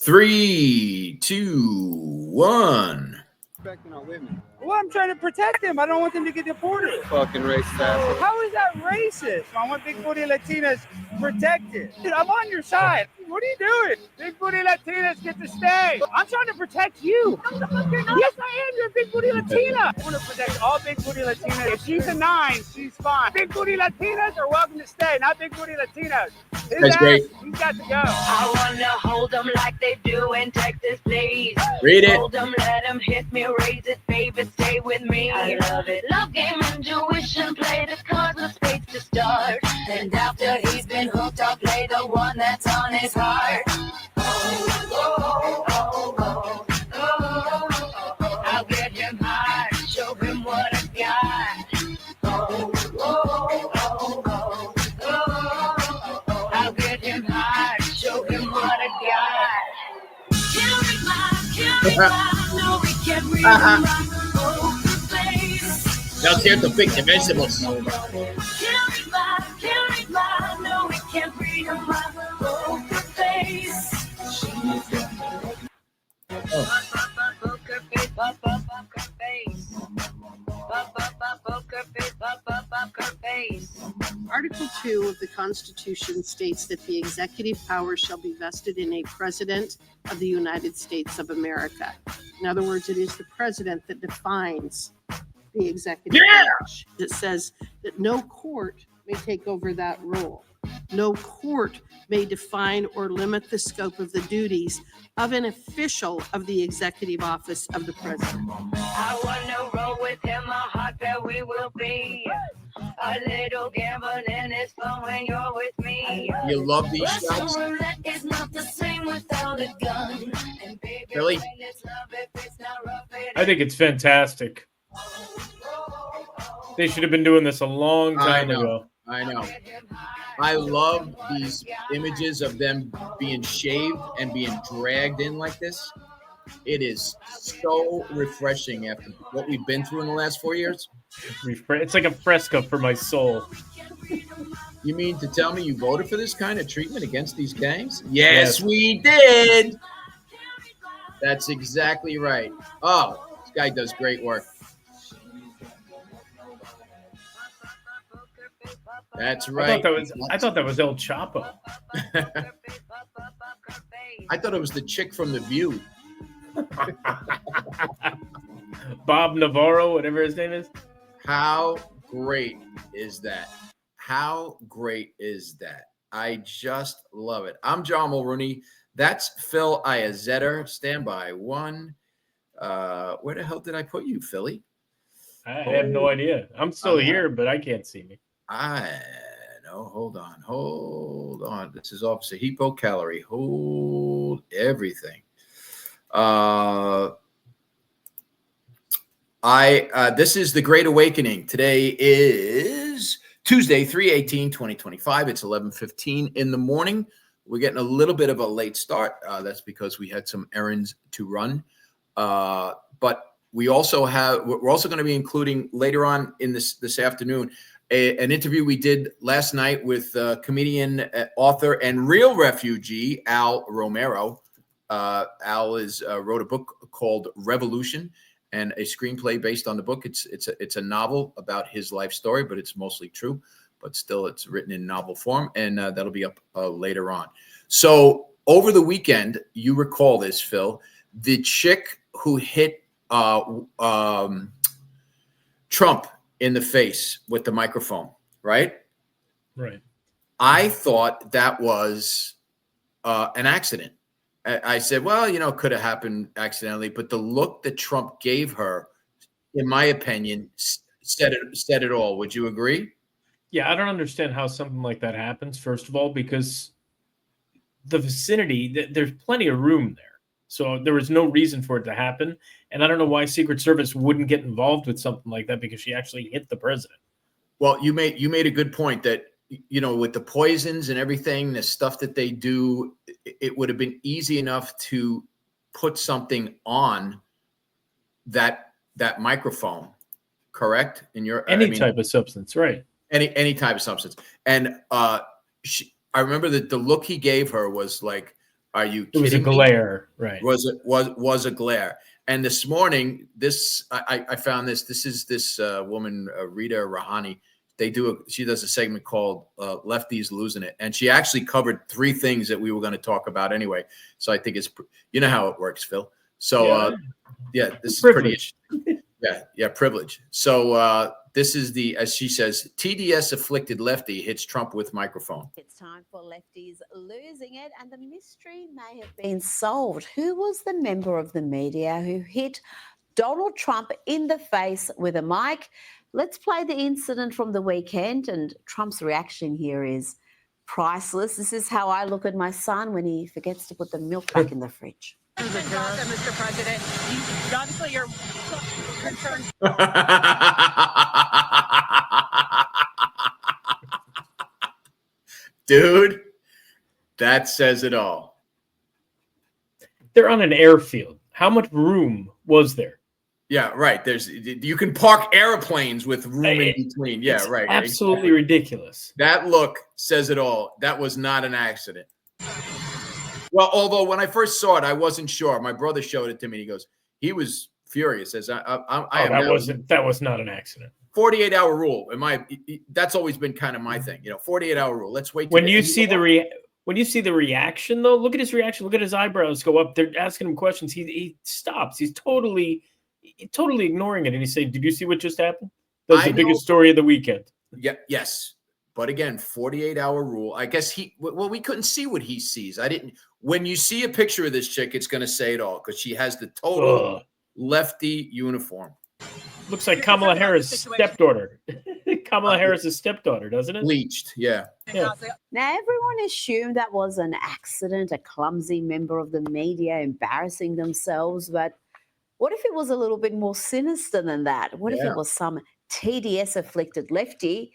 3, 2, 1. Respecting our women. Well, I'm trying to protect them. I don't want them to get deported. Fucking racist asshole. How is that racist? I want big booty Latinas protected. Dude, I'm on your side. What are you doing? Big booty Latinas get to stay. I'm trying to protect you. No, the fuck you're not. Yes, I am. You're a big booty Latina. I want to protect all big booty Latinas. If she's a 9, she's fine. Big booty Latinas are welcome to stay, not big booty Latinas. That's great. He's got to go. I want to hold them like they do in Texas, please. Read it. Hold them, let them hit me, raise it, baby, stay with me. I love it. Love game, intuition, play the cards with spades to start. And after he's been hooked, I'll play the one that's on his heart. I'll get him high, show him what I got. I'll get him high, show him what I got. Kill me, no, we can't read my poker face. Now here's the big vegetables. Kill me, no, we can't read my poker face. Poker face, poker face. Poker face, poker face. Article 2 of the Constitution states that the executive power shall be vested in a president of the United States of America. In other words, it is the president that defines the executive branch. It says that no court may take over that role. No court may define or limit the scope of the duties of an official of the executive office of the president. I wanna roll with him, a hot pair we will be. A little gambling is fun when you're with me. You love these shots? Russian roulette is not the same without a gun. And baby, Billy? when it's love, if it's not rough, I think it's fantastic. They should have been doing this a long time ago. I know. I love these images of them being shaved and being dragged in like this. It is so refreshing after what we've been through in the last 4 years. It's like a fresco for my soul. You mean to tell me you voted for this kind of treatment against these gangs? Yes, we did. That's exactly right. Oh, this guy does great work. That's right. I thought that was El Chapo. I thought it was the chick from The View. Bob Navarro, whatever his name is. How great is that? How great is that? I just love it. I'm John Mulrooney. That's Phil Iazetter. Stand by one. Where the hell did I put you, Philly? I have no idea. I'm still here, but I can't see me. I know. Hold on. This is Officer Hippo Calorie. Hold everything. This is the Great Awakening. Today is Tuesday, 3/18/2025. It's 11:15 in the morning. We're getting a little bit of a late start. That's because we had some errands to run. But we're also going to be including later on in this afternoon an interview we did last night with comedian, author, and real refugee Al Romero. Al wrote a book called Revolution and a screenplay based on the book. It's a novel about his life story, but it's mostly true. But still, it's written in novel form, and that'll be up later on. So over the weekend, you recall this, Phil, the chick who hit Trump in the face with the microphone, right? Right. I thought that was an accident. I said, well, it could have happened accidentally, but the look that Trump gave her, in my opinion, said it all. Would you agree? Yeah, I don't understand how something like that happens, first of all, because the vicinity, there's plenty of room there. So there was no reason for it to happen. And I don't know why Secret Service wouldn't get involved with something like that, because she actually hit the president. Well, you made a good point that, with the poisons and everything, the stuff that they do, it would have been easy enough to put something on that microphone, correct? In your type of substance, right? Any type of substance. And I remember that the look he gave her was like, Are you It was a kidding me? glare, right? Was a glare. And this morning, I found this. This is this woman, Rita Rahani. She does a segment called "Lefties Losing It," and she actually covered 3 things that we were going to talk about anyway. So I think you know how it works, Phil. So this is Privilege. pretty. Yeah, privilege. So this is as she says, TDS afflicted lefty hits Trump with microphone. It's time for Lefties Losing It, and the mystery may have been solved. Who was the member of the media who hit Donald Trump in the face with a mic? Let's play the incident from the weekend, and Trump's reaction here is priceless. This is how I look at my son when he forgets to put the milk back in the fridge. Mr. President, obviously you're concerned. Dude, that says it all. They're on an airfield. How much room was there? Yeah, right. You can park airplanes with room in between. Yeah, right. Absolutely ridiculous. That look says it all. That was not an accident. Well, although when I first saw it, I wasn't sure. My brother showed it to me. He goes, he was furious. As That was not an accident. 48-hour rule. That's always been kind of my thing. 48-hour rule. Let's wait. When you see the reaction, though, look at his reaction. Look at his eyebrows go up. They're asking him questions. He stops. He's totally ignoring it. And he's saying, "Did you see what just happened? That's the biggest story of the weekend." Yeah. Yes. But again, 48-hour rule. I guess we couldn't see what he sees. When you see a picture of this chick, it's going to say it all because she has the total lefty uniform. Looks like Kamala Harris' stepdaughter. Kamala Harris' stepdaughter, doesn't it? Bleached, yeah. Now, everyone assumed that was an accident, a clumsy member of the media embarrassing themselves. But what if it was a little bit more sinister than that? What if it was some TDS-afflicted lefty?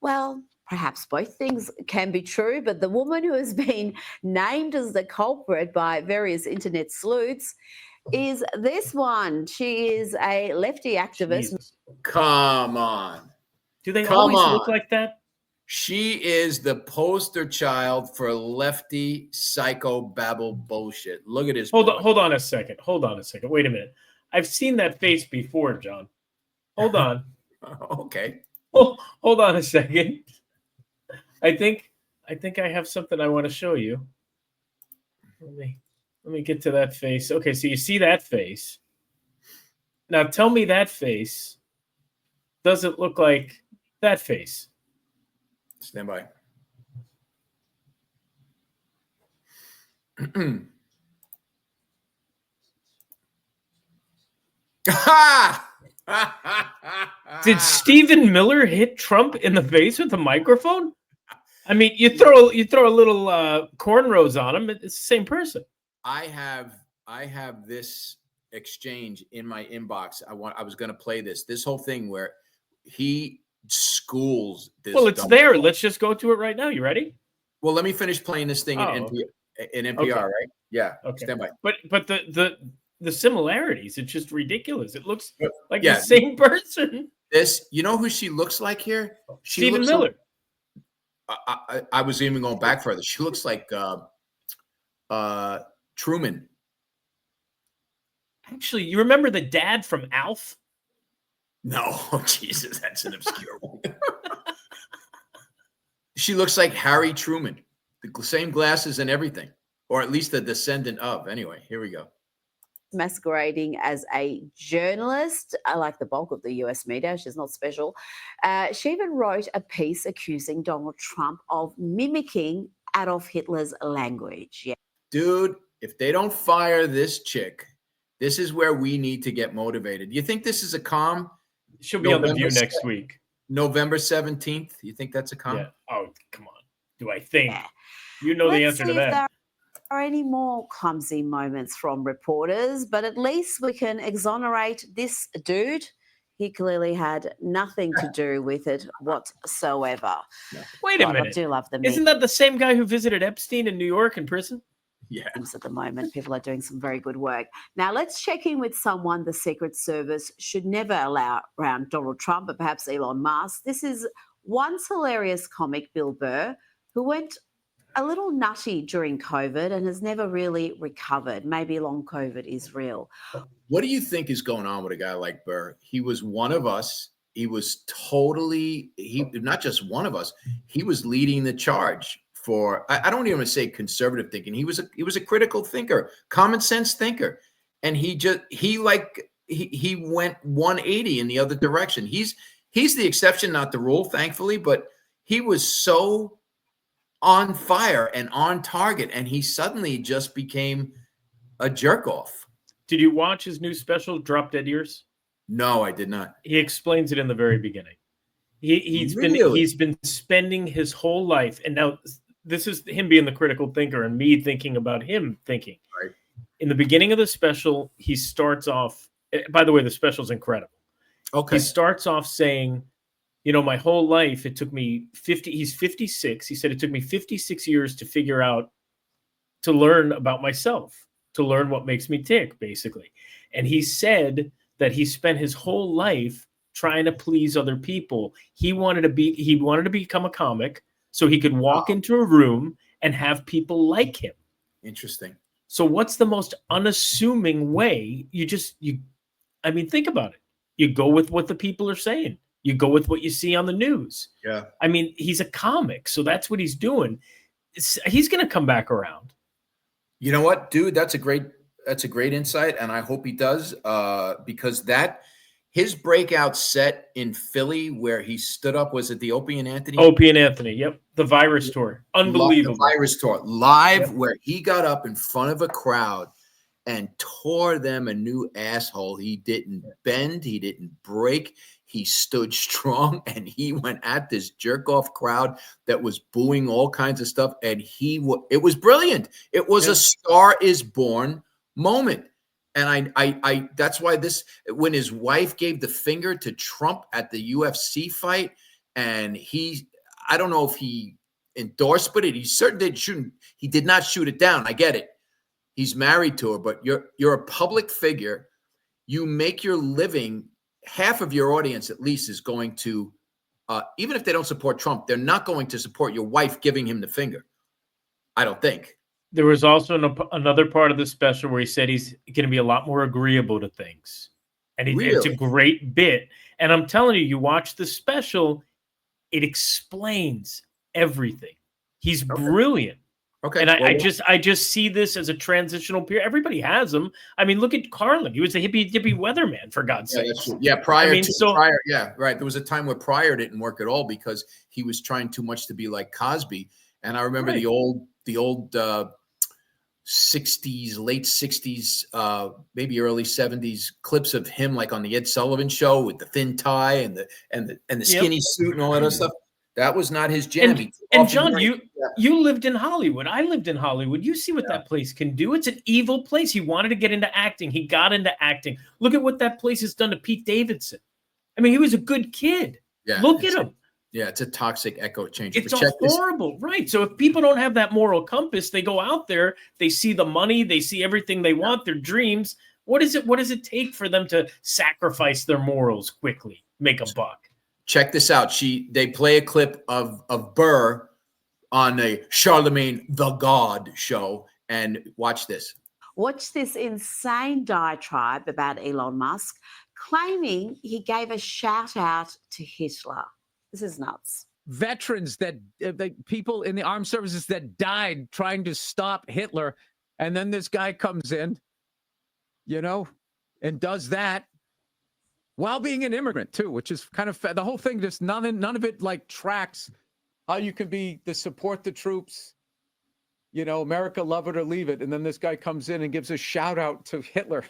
Well, perhaps both things can be true, but the woman who has been named as the culprit by various internet sleuths is this one. She is a lefty activist. Jesus. Come on. Do they always look like that? She is the poster child for lefty psychobabble bullshit. Look at his. Hold on a second. Wait a minute. I've seen that face before, John. Hold on. Okay. Hold on a second. I think I have something I want to show you. Let me get to that face. Okay, so you see that face. Now tell me that face doesn't look like that face. Stand by. Did Stephen Miller hit Trump in the face with a microphone? I mean, you throw a little cornrows on him, it's the same person. I have this exchange in my inbox. I was going to play this whole thing where he schools this. Well, it's there. Guy. Let's just go to it right now. You ready? Well, let me finish playing this thing in NPR, okay. Right? Yeah. Okay. Stand by. But the similarities, it's just ridiculous. It looks like the same person. You know who she looks like here? Stephen Miller. I was even going back further. She looks like Truman. Actually, you remember the dad from Alf? No, oh, Jesus, that's an obscure one. She looks like Harry Truman, the same glasses and everything, or at least a descendant of. Anyway, here we go. Masquerading as a journalist, like the bulk of the US media, she's not special. She even wrote a piece accusing Donald Trump of mimicking Adolf Hitler's language. Yeah. Dude, if they don't fire this chick, this is where we need to get motivated. You think this is a calm? She'll be on The View next week. November 17th. You think that's a calm? Yeah. Oh, come on. Do I think? Yeah. You know the answer to that. There are any more clumsy moments from reporters, but at least we can exonerate this dude. He clearly had nothing to do with it whatsoever. No. Wait a minute. I do love them. Isn't that the same guy who visited Epstein in New York in prison? Yeah. At the moment, people are doing some very good work. Now, let's check in with someone the Secret Service should never allow around Donald Trump, but perhaps Elon Musk. This is once hilarious comic Bill Burr, who went a little nutty during COVID and has never really recovered. Maybe long COVID is real. What do you think is going on with a guy like Burr? He was one of us. He was totally, not just one of us, he was leading the charge for, I don't even say conservative thinking. He was a critical thinker, common sense thinker. And he went 180 in the other direction. He's the exception, not the rule, thankfully, but he was so on fire and on target, and he suddenly just became a jerk off. Did you watch his new special, Drop Dead Ears? No, I did not. He explains it in the very beginning. He's been spending his whole life, and now this is him being the critical thinker and me thinking about him thinking. Right. In the beginning of the special, he starts off. By the way, the special's incredible. Okay. He starts off saying, you know, my whole life, it took me 50. He's 56. He said it took me 56 years to learn about myself, to learn what makes me tick, basically. And he said that he spent his whole life trying to please other people. He wanted to become a comic so he could walk into a room and have people like him. Interesting. So what's the most unassuming way? I mean, think about it. You go with what the people are saying. You go with what you see on the news. Yeah. I mean, he's a comic, so that's what he's doing. He's going to come back around. You know what, dude? That's a great insight, and I hope he does, because his breakout set in Philly where he stood up, was it the Opie and Anthony? Opie and Anthony, yep. The Virus Tour. Unbelievable. The Virus Tour. Live, yep. Where he got up in front of a crowd and tore them a new asshole. He didn't bend. He didn't break. He stood strong, and he went at this jerk-off crowd that was booing all kinds of stuff, and it was brilliant. It was a Star is Born moment. And I that's why when his wife gave the finger to Trump at the UFC fight, and I don't know if he endorsed it. He certainly did not shoot it down. I get it. He's married to her, but you're a public figure. You make your living. Half of your audience, at least, is going to, even if they don't support Trump, they're not going to support your wife giving him the finger. I don't think. There was also another part of the special where he said he's going to be a lot more agreeable to things. And it's a great bit. And I'm telling you, you watch the special, it explains everything. He's brilliant. Okay. And I just see this as a transitional period. Everybody has them. I mean, look at Carlin. He was a hippie weatherman, for God's sake. Yeah, Pryor. Yeah, right. There was a time where Pryor didn't work at all because he was trying too much to be like Cosby. And I remember the old 60s, late 60s, maybe early 70s clips of him like on the Ed Sullivan Show with the thin tie and the skinny suit and all that other stuff. That was not his jam. And John, you lived in Hollywood. I lived in Hollywood. You see what that place can do. It's an evil place. He wanted to get into acting. He got into acting. Look at what that place has done to Pete Davidson. I mean, he was a good kid. Yeah, look at him. Yeah, it's a toxic echo changer. It's horrible, right? So if people don't have that moral compass, they go out there, they see the money, they see everything they want, their dreams. What does it take for them to sacrifice their morals quickly, make a buck? Check this out. They play a clip of Burr on a Charlemagne the God show, and watch this. Watch this insane diatribe about Elon Musk, claiming he gave a shout out to Hitler. This is nuts. Veterans people in the armed services that died trying to stop Hitler, and then this guy comes in, and does that. While being an immigrant, too, which is kind of the whole thing, just none of it like tracks how you can be to support the troops, America, love it or leave it. And then this guy comes in and gives a shout out to Hitler.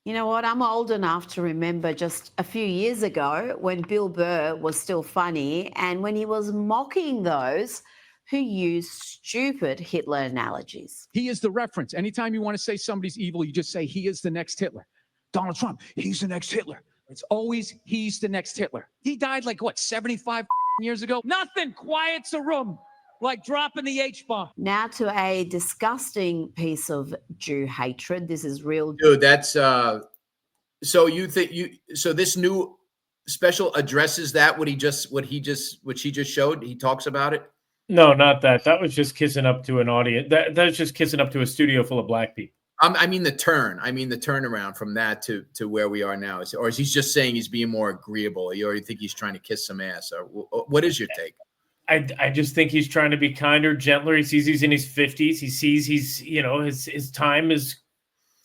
You know what? I'm old enough to remember just a few years ago when Bill Burr was still funny and when he was mocking those who use stupid Hitler analogies. He is the reference. Anytime you want to say somebody's evil, you just say he is the next Hitler. Donald Trump, he's the next Hitler. It's always he's the next Hitler. He died 75 years ago? Nothing quiets a room like dropping the H-bomb. Now to a disgusting piece of Jew hatred. This is real. Dude, that's so this new special addresses that what she just showed. He talks about it. No, not that. That was just kissing up to an audience. That's just kissing up to a studio full of black people. I mean the turnaround from that to where we are now. Or is he just saying he's being more agreeable? You already think he's trying to kiss some ass? Or what is your take? I just think he's trying to be kinder, gentler. He sees he's in his 50s. He sees his time is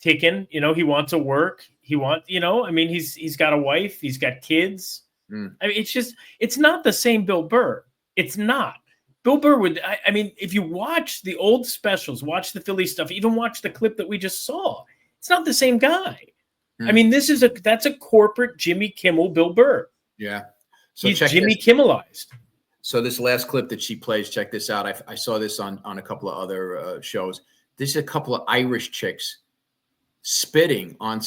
ticking. He wants to work. He's got a wife. He's got kids. I mean, it's not the same Bill Burr. It's not. Bill Burr would, if you watch the old specials, watch the Philly stuff, even watch the clip that we just saw, it's not the same guy. I mean, that's a corporate Jimmy Kimmel Bill Burr. Yeah. So he's Jimmy Kimmelized. So this last clip that she plays, check this out. I saw this on a couple of other shows. This is a couple of Irish chicks spitting on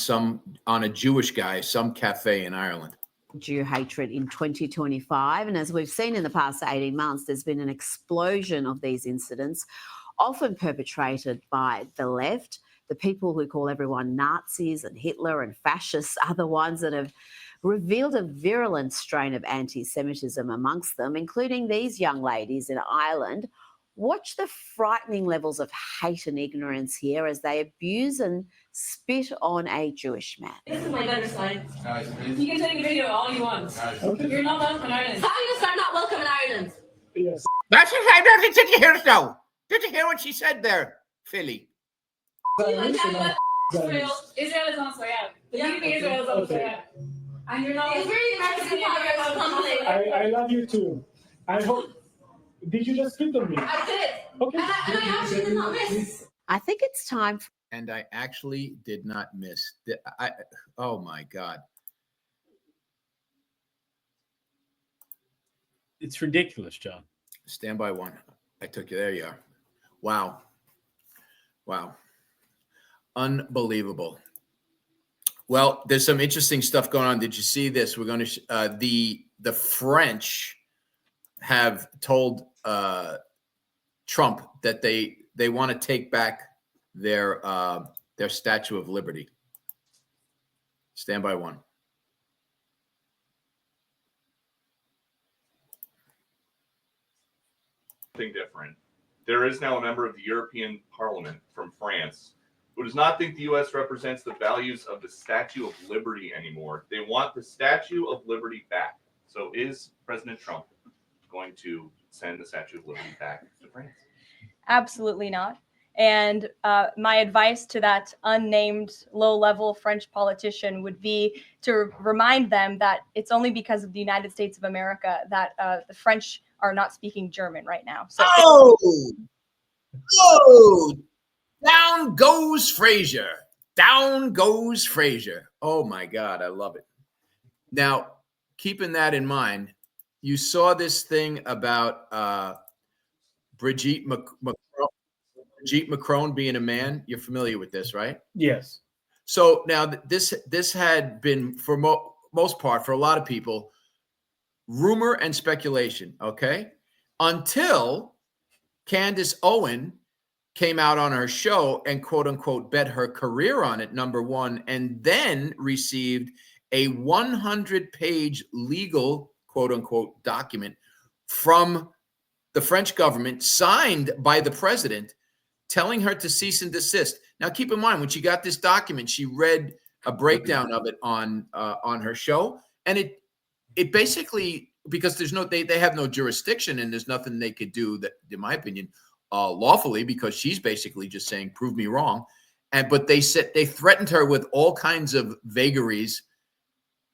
a Jewish guy, some cafe in Ireland. Jew hatred in 2025. And as we've seen in the past 18 months, there's been an explosion of these incidents, often perpetrated by the left. The people who call everyone Nazis and Hitler and fascists are the ones that have revealed a virulent strain of anti-Semitism amongst them, including these young ladies in Ireland. Watch the frightening levels of hate and ignorance here as they abuse and spit on a Jewish man. This is my better side. You can take a video all you want. Okay. You're not welcome in Ireland. How you are not welcome in Ireland? Yes. That's it. Did you hear it though? Did you hear what she said there, Philly? Israel is on its way out. The leaving Israel is on its way out. And you're not. It's really I love you too. I hope. Did you just spit on me? I did. Okay. And I actually did not miss. I think it's time. And I actually did not miss. Oh my God. It's ridiculous, John. Stand by one. I took you. There you are. Wow. Unbelievable. Well, there's some interesting stuff going on. Did you see this? We're going to the French have told Trump that they want to take back their Statue of Liberty. Stand by one. Something different. There is now a member of the European Parliament from France who does not think the U.S. represents the values of the Statue of Liberty anymore. They want the Statue of Liberty back. So is President Trump going to send the Statue of Liberty back to France? Absolutely not. And my advice to that unnamed low-level French politician would be to remind them that it's only because of the United States of America that the French are not speaking German right now. So Down goes Frazier. Down goes Frazier. Oh my God, I love it. Now, keeping that in mind, you saw this thing about Brigitte Macron being a man. You're familiar with this, right? Yes. So now this had been for most part for a lot of people rumor and speculation. Okay, until Candace Owen came out on her show and quote unquote bet her career on it, number one, and then received a 100-page legal quote unquote document from the French government signed by the president telling her to cease and desist. Now, keep in mind, when she got this document, she read a breakdown of it on her show, and it basically, because they have no jurisdiction and there's nothing they could do that, in my opinion, lawfully, because she's basically just saying, prove me wrong. But they threatened her with all kinds of vagaries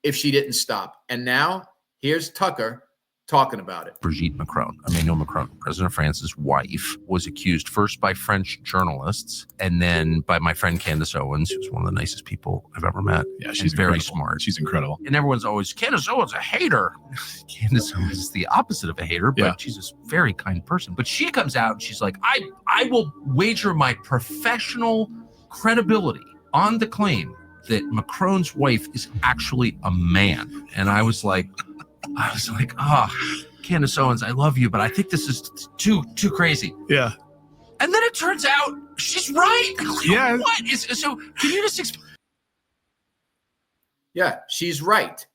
if she didn't stop. And now here's Tucker talking about it. Brigitte Macron, Emmanuel Macron, President of France's wife, was accused first by French journalists and then by my friend Candace Owens, who's one of the nicest people I've ever met. Yeah, she's very smart. She's incredible. And everyone's always, Candace Owens, a hater. Candace Owens is the opposite of a hater, but she's a very kind person. But she comes out and she's like, I will wager my professional credibility on the claim that Macron's wife is actually a man. And I was like, Candace Owens, I love you, but I think this is too crazy. Yeah. And then it turns out she's right. Yeah. What is so? Can you just explain? Yeah, she's right.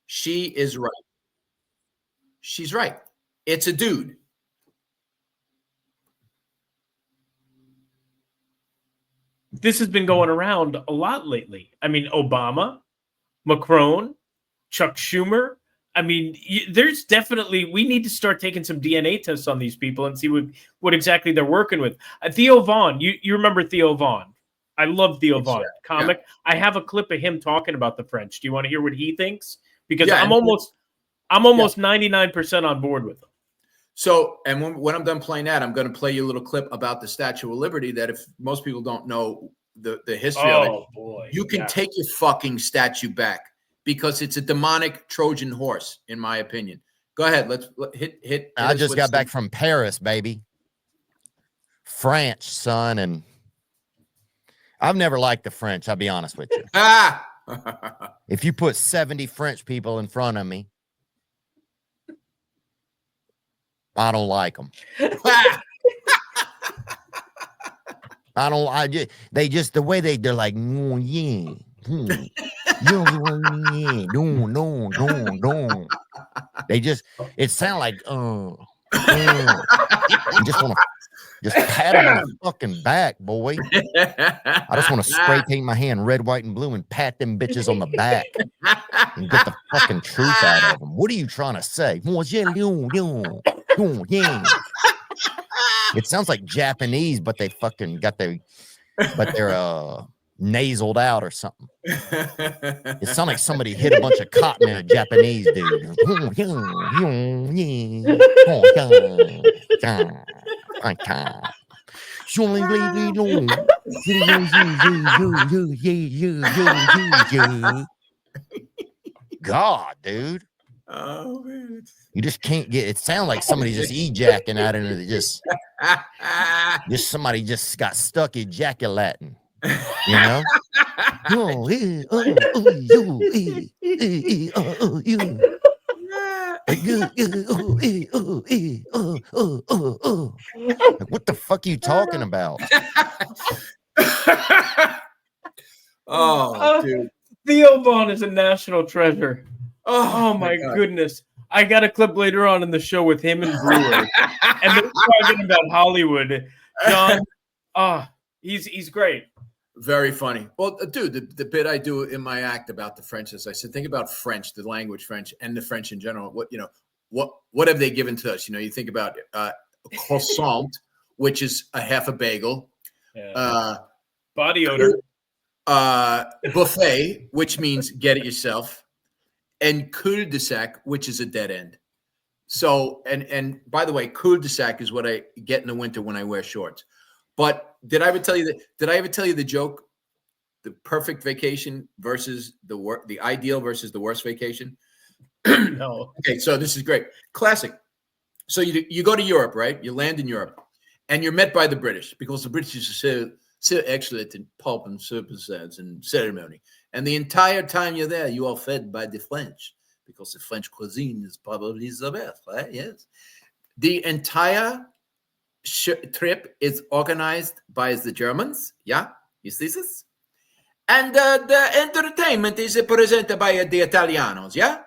She is right. She's right. It's a dude. this has been going around a lot lately. I mean, Obama, Macron, Chuck Schumer. I mean, there's definitely, we need to start taking some DNA tests on these people and see what exactly they're working with. Theo Vaughn, you remember Theo Vaughn? I love Theo Vaughn, comic. Yeah. I have a clip of him talking about the French. Do you want to hear what he thinks? Because I'm almost 99% on board with him. So, and when I'm done playing that, I'm going to play you a little clip about the Statue of Liberty that if most people don't know the history of it, boy. You can take your fucking statue back because it's a demonic Trojan horse, in my opinion. Go ahead. Let's hit. I just got back from Paris, baby. French, son, and I've never liked the French, I'll be honest with you. If you put 70 French people in front of me, I don't like them. They just, the way they're like, no, yeah. No. They just, it sounds like, you just want to just pat them on the fucking back, boy. I just want to spray paint my hand red, white, and blue and pat them bitches on the back and get the fucking truth out of them. What are you trying to say? It sounds like Japanese, but they fucking got they're nasaled out or something. It sounds like somebody hit a bunch of cotton in a Japanese dude. God, dude. Oh man, you just can't get it. Sounds like somebody just ejacking out into the just somebody just got stuck ejaculating, you know. What the fuck are you talking about? Oh, dude. Theo Vaughn is a national treasure. Oh my goodness. I got a clip later on in the show with him and Brewer. And they're talking about Hollywood. John, he's great. Very funny. Well, dude, the bit I do in my act about the French is I said, think about French, the language French, and the French in general. What have they given to us? You think about croissant, which is a half a bagel. Body odor. Buffet, which means get it yourself. And cul-de-sac, which is a dead end. So, and by the way, cul-de-sac is what I get in the winter when I wear shorts. But did I ever tell you the joke? The perfect vacation versus the ideal versus the worst vacation? No. Okay, so this is great. Classic. So you go to Europe, right? You land in Europe, and you're met by the British because the British are so excellent in pomp and circumstance and ceremony. And the entire time you're there, you are fed by the French because the French cuisine is probably the best, right? Yes. The entire trip is organized by the Germans. Yeah, you see this? And the entertainment is presented by the Italianos. Yeah.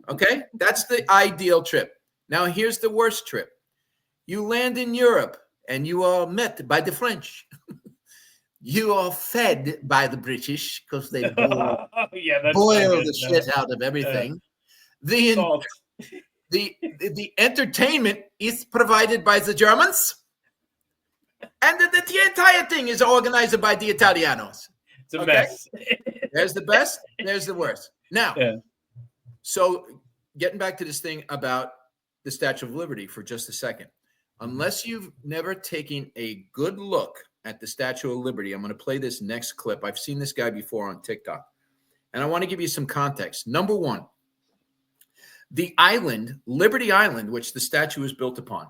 Okay. That's the ideal trip. Now, here's the worst trip. You land in Europe and you are met by the French. You are fed by the British because they boil the shit out of everything. The entertainment is provided by the Germans, and the entire thing is organized by the Italianos. It's a mess. There's the best. There's the worst. Now, so getting back to this thing about the Statue of Liberty for just a second. Unless you've never taken a good look at the Statue of Liberty, I'm going to play this next clip. I've seen this guy before on TikTok, and I want to give you some context. Number one, the island, Liberty Island, which the statue is built upon,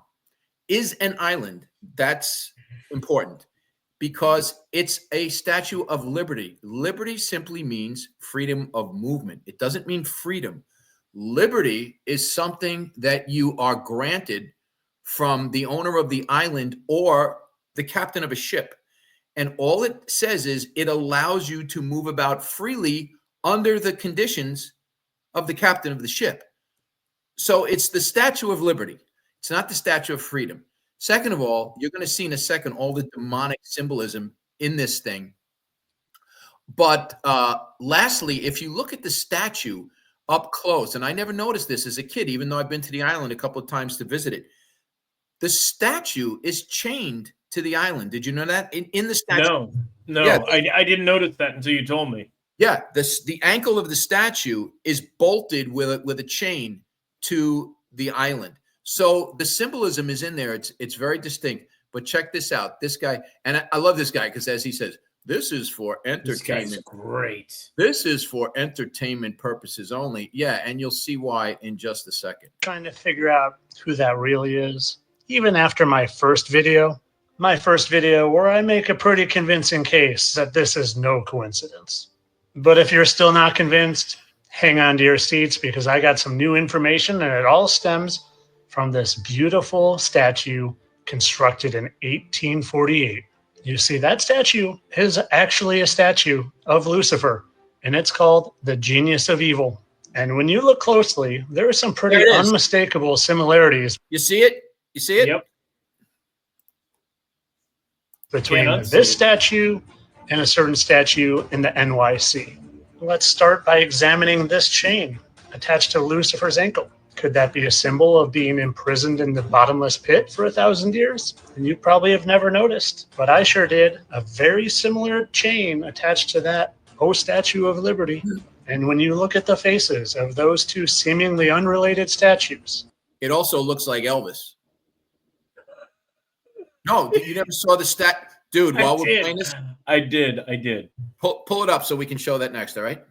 is an island. That's important because it's a statue of liberty. Liberty simply means freedom of movement. It doesn't mean freedom. Liberty is something that you are granted from the owner of the island or the captain of a ship. And all it says is it allows you to move about freely under the conditions of the captain of the ship. So it's the Statue of Liberty. It's not the Statue of Freedom. Second of all, you're going to see in a second all the demonic symbolism in this thing. But lastly, if you look at the statue up close, and I never noticed this as a kid, even though I've been to the island a couple of times to visit it, the statue is chained to the island. Did you know that? In the statue? No, Yeah, I didn't notice that until you told me. Yeah, the ankle of the statue is bolted with a chain to the island. So the symbolism is in there. It's very distinct. But check this out. This guy, and I love this guy because, as he says, this is for entertainment. This guy's great. This is for entertainment purposes only. Yeah, and you'll see why in just a second. Trying to figure out who that really is. Even after my first video where I make a pretty convincing case that this is no coincidence. But if you're still not convinced, hang on to your seats because I got some new information and it all stems from this beautiful statue constructed in 1848. You see, that statue is actually a statue of Lucifer, and it's called the Genius of Evil. And when you look closely, there are some pretty unmistakable similarities. You see it? You see it? Yep. Between this statue and a certain statue in the NYC. Let's start by examining this chain attached to Lucifer's ankle. Could that be a symbol of being imprisoned in the bottomless pit for 1,000 years? And you probably have never noticed, but I sure did. A very similar chain attached to that Statue of Liberty. And when you look at the faces of those two seemingly unrelated statues, it also looks like Elvis. No, you never saw the dude. While we're playing this, I did. Pull it up so we can show that next. All right.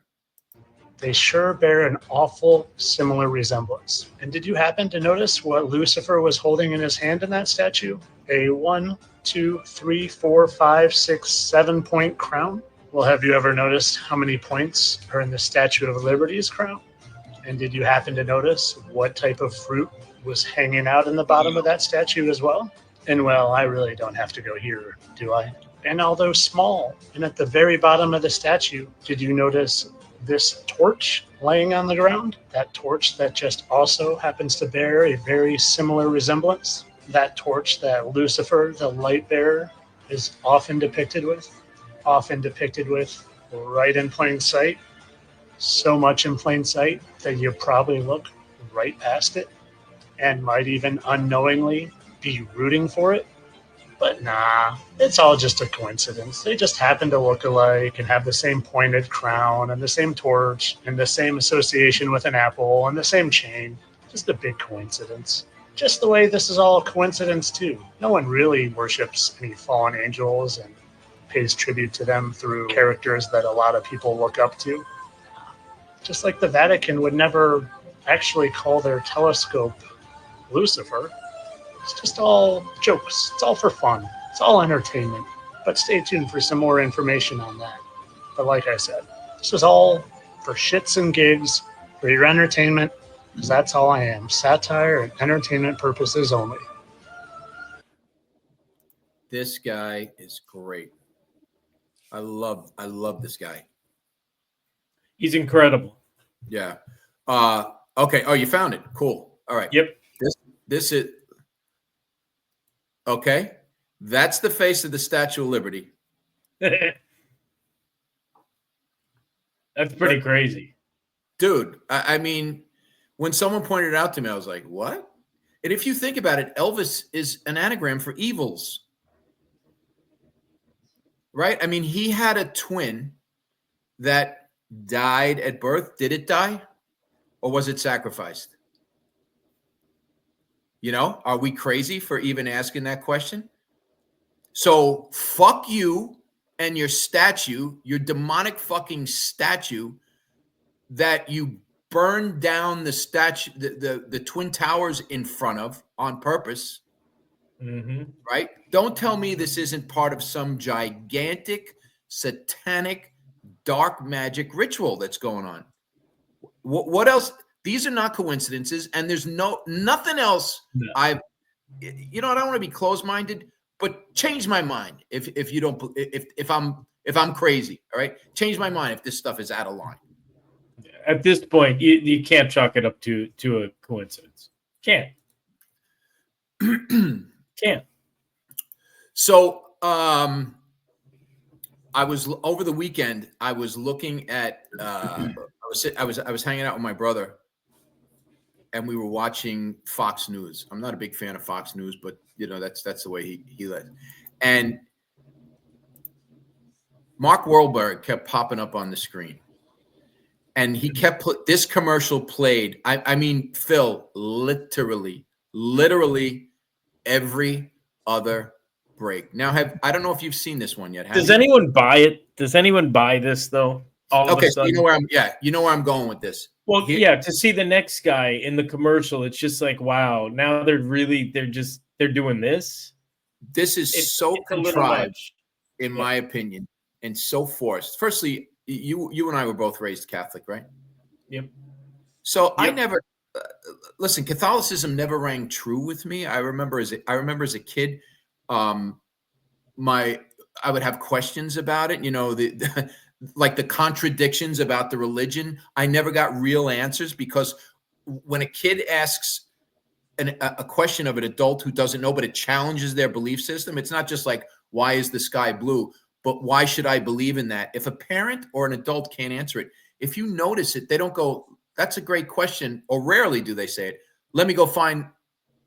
they sure bear an awful similar resemblance. And did you happen to notice what Lucifer was holding in his hand in that statue? A 1, 2, 3, 4, 5, 6, 7 point crown? Well, have you ever noticed how many points are in the Statue of Liberty's crown? And did you happen to notice what type of fruit was hanging out in the bottom of that statue as well? And well, I really don't have to go here, do I? And although small, and at the very bottom of the statue, did you notice this torch laying on the ground? That torch that just also happens to bear a very similar resemblance. That torch that Lucifer, the light bearer, is often depicted with right in plain sight. So much in plain sight that you probably look right past it and might even unknowingly be rooting for it. But nah, it's all just a coincidence. They just happen to look alike and have the same pointed crown and the same torch and the same association with an apple and the same chain. Just a big coincidence. Just the way this is all a coincidence too. No one really worships any fallen angels and pays tribute to them through characters that a lot of people look up to. Just like the Vatican would never actually call their telescope Lucifer. It's just all jokes. It's all for fun. It's all entertainment. But stay tuned for some more information on that. But like I said, this is all for shits and gigs, for your entertainment, because that's all I am. Satire and entertainment purposes only. This guy is great. I love this guy. He's incredible. Yeah. Okay. Oh, you found it. Cool. All right. Yep. This is okay. That's the face of the Statue of Liberty. That's pretty crazy. Dude, I mean, when someone pointed it out to me, I was like, what? And if you think about it, Elvis is an anagram for evils. Right? I mean, he had a twin that died at birth. Did it die? Or was it sacrificed? You know, are we crazy for even asking that question? So fuck you and your statue, your demonic fucking statue that you burned down the statue, the Twin Towers in front of on purpose. Mm-hmm. Right? Don't tell me this isn't part of some gigantic, satanic, dark magic ritual that's going on. What else? These are not coincidences, and there's nothing else. No. I don't want to be closed-minded, but change my mind if you don't. If I'm crazy, all right, change my mind if this stuff is out of line. At this point, you can't chalk it up to a coincidence. Can't. Can't. So, I was over the weekend. I was looking at. I was hanging out with my brother, and we were watching Fox News. I'm not a big fan of Fox News, but that's the way he led. And Mark Wahlberg kept popping up on the screen, and he kept this commercial played. I mean, Phil, literally every other break. Now, I don't know if you've seen this one yet. Does anyone buy it? Does anyone buy this though? Okay, so you know where I'm going with this. Well, to see the next guy in the commercial, it's just like, wow. Now they're doing this. This is so contrived, in my opinion, and so forced. Firstly, you and I were both raised Catholic, right? Yep. So I never listen. Catholicism never rang true with me. I remember as a kid, I would have questions about it. Like the contradictions about the religion. I never got real answers, because when a kid asks a question of an adult who doesn't know, but it challenges their belief system, it's not just like, why is the sky blue? But why should I believe in that? If a parent or an adult can't answer it, if you notice it, they don't go, that's a great question, or rarely do they say it. Let me go find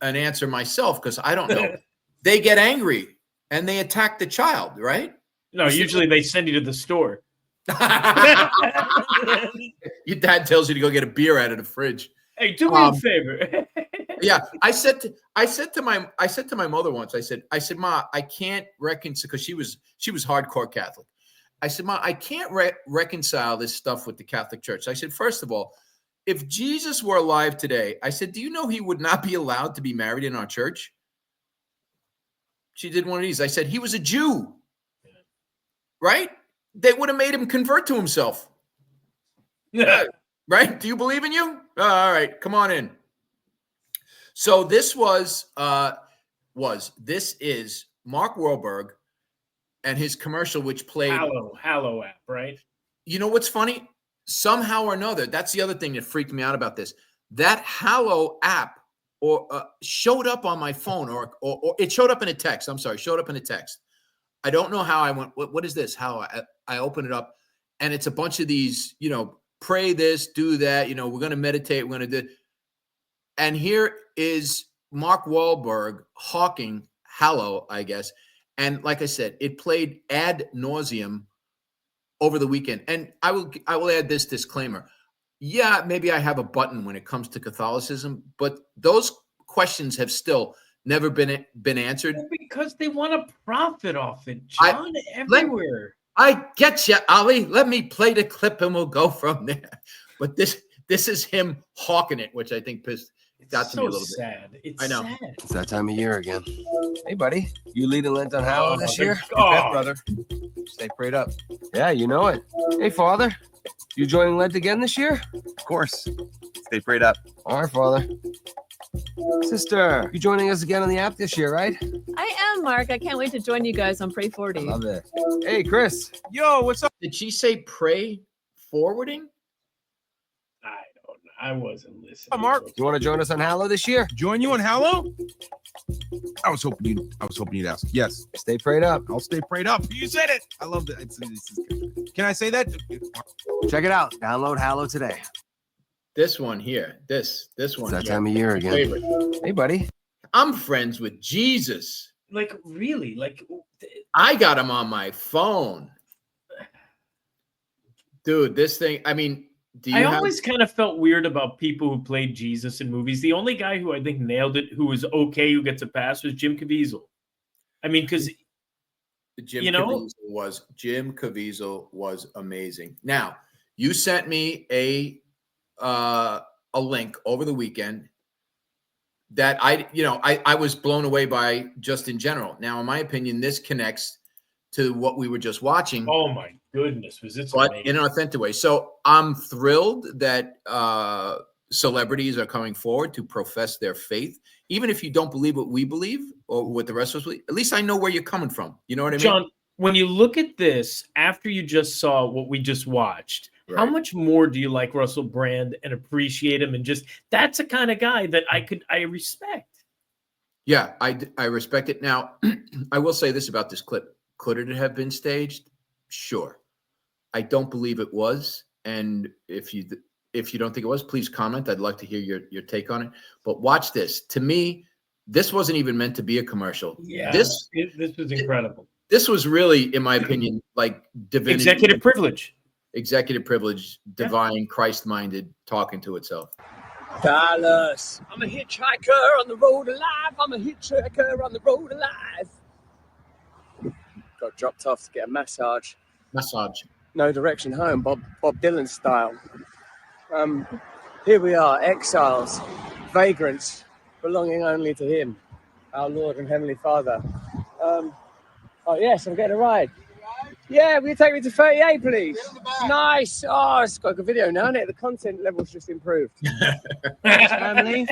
an answer myself, because I don't know. They get angry and they attack the child, right? No, usually they send you to the store. Your dad tells you to go get a beer out of the fridge. Hey, do me a favor. Yeah, I said to my mother once. I said, Ma, I can't reconcile, because she was hardcore Catholic. I said, Ma, I can't reconcile this stuff with the Catholic Church. I said, first of all, if Jesus were alive today, I said, do you know he would not be allowed to be married in our church? She did one of these. I said, he was a Jew, right? They would have made him convert to himself. Yeah. Right? Do you believe in you? All right, come on in. So this this is Mark Wahlberg and his commercial, which played Hallow app, right? You know what's funny? Somehow or another, that's the other thing that freaked me out about this. That Hallow app showed up on my phone, or it showed up in a text. I'm sorry, showed up in a text. I don't know how I went. What is this? How I open it up, and it's a bunch of these, pray this, do that. We're going to meditate. We're going to do. And here is Mark Wahlberg hawking Hallow, I guess. And like I said, it played ad nauseum over the weekend. And I will add this disclaimer. Yeah, maybe I have a button when it comes to Catholicism, but those questions have still never been answered. Well, because they want to profit off it, John, everywhere. I get you, Ali. Let me play the clip and we'll go from there. But this is him hawking it, which I think got to me a little sad. Bit. I know. Sad. It's that time of year again. Hey, buddy. You leading Lent on Hallow this year? Bet, brother. Stay prayed up. Yeah, you know it. Hey, Father. You joining Lent again this year? Of course. Stay prayed up. All right, Father. Sister, you joining us again on the app this year, right? I am, Mark. I can't wait to join you guys on Pray 40. Love it. Hey, Chris. Yo, what's up? Did she say pray forwarding? I don't know. I wasn't listening. Mark. You want to join us on Hallow this year? Join you on Hallow? I was hoping you'd ask. Yes. Stay prayed up. I'll stay prayed up. You said it. I love that. Can I say that? Check it out. Download Hallow today. This one here. This one. It's that time of year again. Favorite. Hey, buddy. I'm friends with Jesus. Like, really? Like, I got him on my phone. Dude, this thing, I mean, I always kind of felt weird about people who played Jesus in movies. The only guy who I think nailed it, who was okay, who gets a pass, was Jim Caviezel. I mean, because Jim Caviezel was amazing. Now, you sent me a link over the weekend that I was blown away by just in general. Now, in my opinion, this connects to what we were just watching. Oh my goodness, was it amazing. In an authentic way. So I'm thrilled that celebrities are coming forward to profess their faith. Even if you don't believe what we believe or what the rest of us believe, at least I know where you're coming from. You know what I mean? John, when you look at this after you just saw what we just watched, right, how much more do you like Russell Brand and appreciate him? And just, that's the kind of guy that I respect. Yeah, I respect it. Now, I will say this about this clip. Could it have been staged? Sure. I don't believe it was. And if you don't think it was, please comment. I'd like to hear your take on it. But watch this. To me, this wasn't even meant to be a commercial. Yeah, this was incredible. This was really, in my opinion, like divinity. Executive privilege. Executive privilege, divine, Christ-minded, talking to itself. Dallas, I'm a hitchhiker on the road of life. I'm a hitchhiker on the road of life. Got dropped off to get a massage. No direction home, Bob Dylan style. Here we are, exiles, vagrants, belonging only to Him, our Lord and Heavenly Father. Oh yes, I'm getting a ride. Yeah, will you take me to 38, please? Nice. Oh, it's got a good video now, isn't it? The content level's just improved. Thanks, family.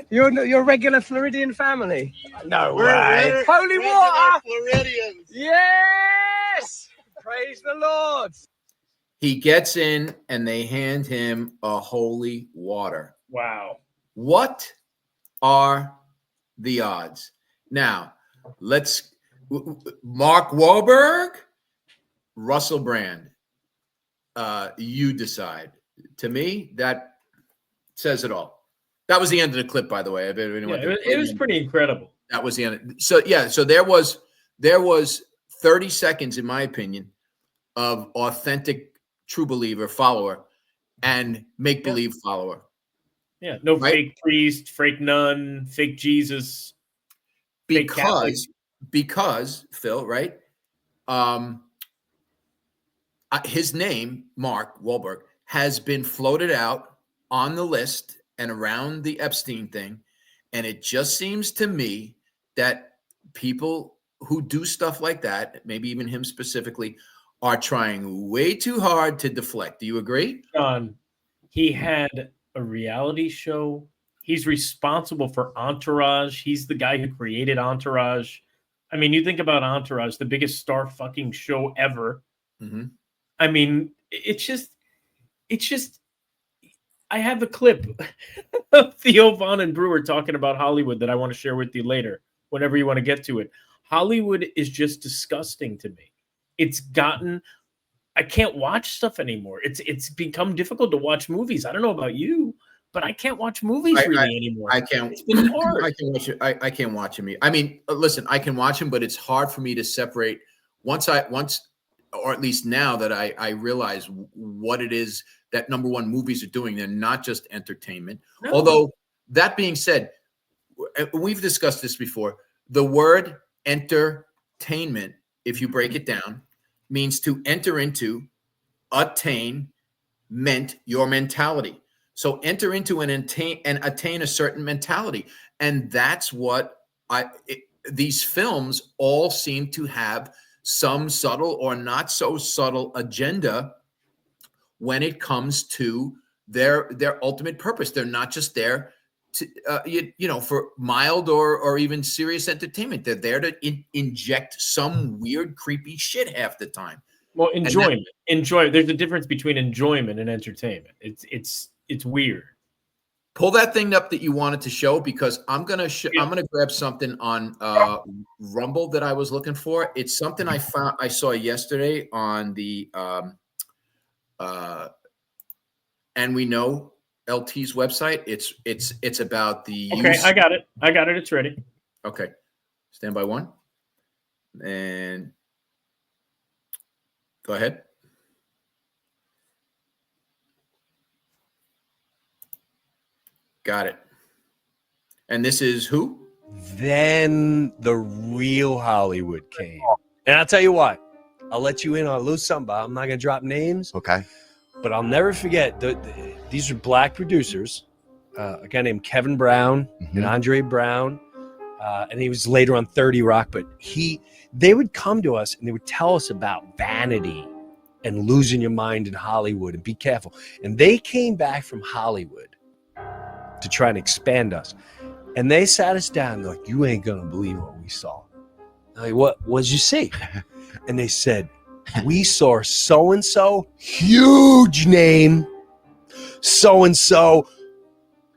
You're a regular Floridian family. No way. Holy water. Floridians. Yes. Praise the Lord. He gets in and they hand him a holy water. Wow. What are the odds? Now, let's Mark Wahlberg, Russell Brand. You decide. To me, that says it all. That was the end of the clip, by the way. It was pretty incredible. That was the end. So yeah, so there was 30 seconds, in my opinion, of authentic true believer follower and make believe follower. Yeah, no fake priest, fake nun, fake Jesus. Because Phil, right? His name, Mark Wahlberg, has been floated out on the list and around the Epstein thing. And it just seems to me that people who do stuff like that, maybe even him specifically, are trying way too hard to deflect. Do you agree? John, he had a reality show. He's responsible for Entourage. He's the guy who created Entourage. I mean, you think about Entourage, the biggest star fucking show ever. Mm-hmm. I mean, it's just, I have a clip of Theo Von and Brewer talking about Hollywood that I want to share with you later, whenever you want to get to it. Hollywood is just disgusting to me. It's gotten, I can't watch stuff anymore. It's become difficult to watch movies. I don't know about you, but I can't watch movies anymore. I can't. It's been hard. I can watch it. I can't watch them. I mean, listen, I can watch them, but it's hard for me to separate once, or at least now that I realize what it is that number one movies are doing. They're not just entertainment. No. Although that being said, we've discussed this before. The word entertainment, if you break it down, means to enter into, attain, meant your mentality. So enter into and attain a certain mentality. And that's what these films all seem to have some subtle or not so subtle agenda when it comes to their ultimate purpose. They're not just there to, for mild or even serious entertainment. They're there to inject some weird, creepy shit half the time. Well, enjoyment. There's a difference between enjoyment and entertainment. It's weird. Pull that thing up that you wanted to show, because I'm gonna grab something on Rumble that I was looking for. It's something I saw yesterday on the and we know LT's website. It's about the use. I got it. It's ready. Okay, stand by one, and go ahead. Got it. And this is who? Then the real Hollywood came. And I'll tell you what, I'll let you in on a little something, but I'm not going to drop names. Okay. But I'll never forget, these are black producers, a guy named Kevin Brown and Andre Brown. And he was later on 30 Rock, but they would come to us and they would tell us about vanity and losing your mind in Hollywood and be careful. And they came back from Hollywood to try and expand us. And they sat us down and they're like, you ain't gonna believe what we saw. I'm like, what did you see? And they said, we saw so-and-so, huge name, so-and-so,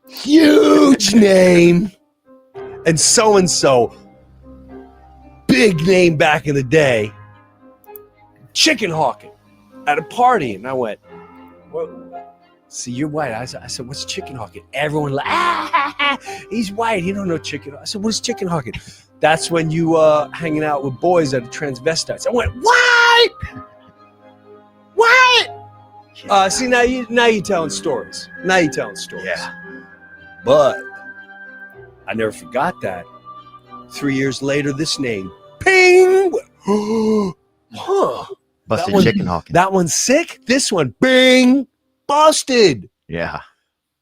huge name, and so-and-so, big name back in the day. chicken hawking at a party. And I went, well, see, you're white. I said, what's chicken hawking? Everyone like, he's white. He don't know chicken. I said, what's chicken hawking? That's when you hanging out with boys that are transvestites. I went, what? What? See, now you're telling stories. Now you're telling stories. Yeah. But I never forgot that. 3 years later, this name, ping. Huh. Busted That chicken hawking. That one's sick. This one, bing, busted. Yeah.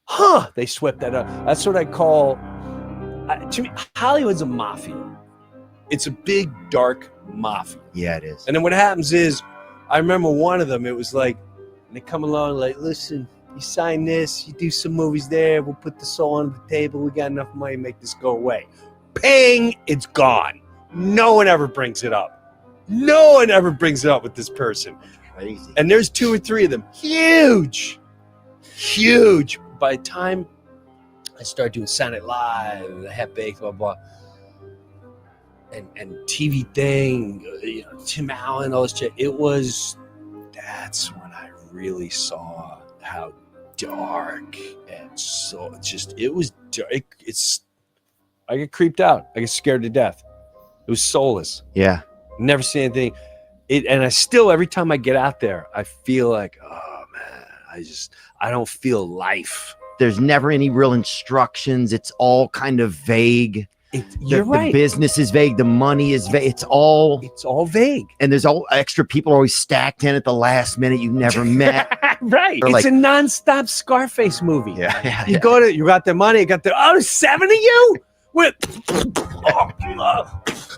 Huh. They swept that up. That's what I call, to me, Hollywood's a mafia. It's a big, dark mafia. Yeah, it is. And then what happens is, I remember one of them, it was like, they come along like, listen, you sign this, you do some movies there, we'll put this all on the table, we got enough money to make this go away. Ping, it's gone. No one ever brings it up. No one ever brings it up with this person. Crazy. And there's 2 or 3 of them. Huge. Huge. By the time I started doing Saturday Night Live, the Half Baked, blah, blah, and TV thing, you know, Tim Allen, all this shit, that's when I really saw how dark and so it was dark. I get creeped out. I get scared to death. It was soulless. Yeah. Never seen anything. And I still, every time I get out there, I feel like, oh man, I don't feel life. There's never any real instructions. It's all kind of vague. You're right. The business is vague. The money is vague. It's all vague. And there's all extra people always stacked in at the last minute you've never met. Right. It's It's a nonstop Scarface movie. Yeah. You got the money, there's 7 of you?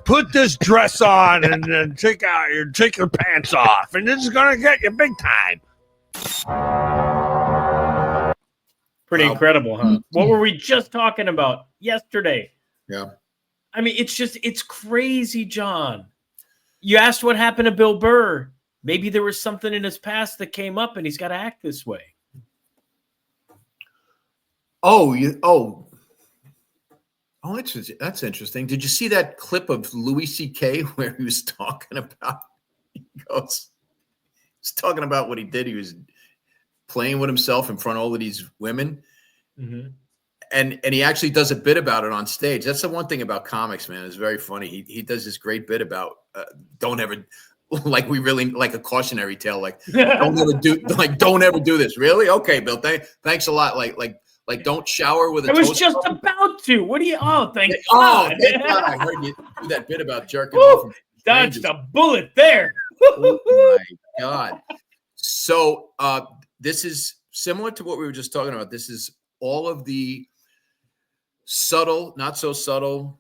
Put this dress on and then take your pants off, and this is gonna get you big time. Pretty incredible, huh? What were we just talking about yesterday? Yeah. I mean, it's crazy, John. You asked what happened to Bill Burr. Maybe there was something in his past that came up and he's got to act this way. That's interesting. Did you see that clip of Louis C.K. where he was talking about, he's talking about what he did. He was playing with himself in front of all of these women. Mm-hmm. And he actually does a bit about it on stage. That's the one thing about comics, man. It's very funny. He does this great bit about don't ever, like we really like a cautionary tale, like don't ever do this. Really? Okay, Bill. Thanks a lot. Like don't shower with a I was toaster. just about to. What do you? Oh, thank God. God. Thank God. I heard you do that bit about jerking off. Dodged a bullet there. Oh my God. So this is similar to what we were just talking about. This is all of the subtle, not so subtle,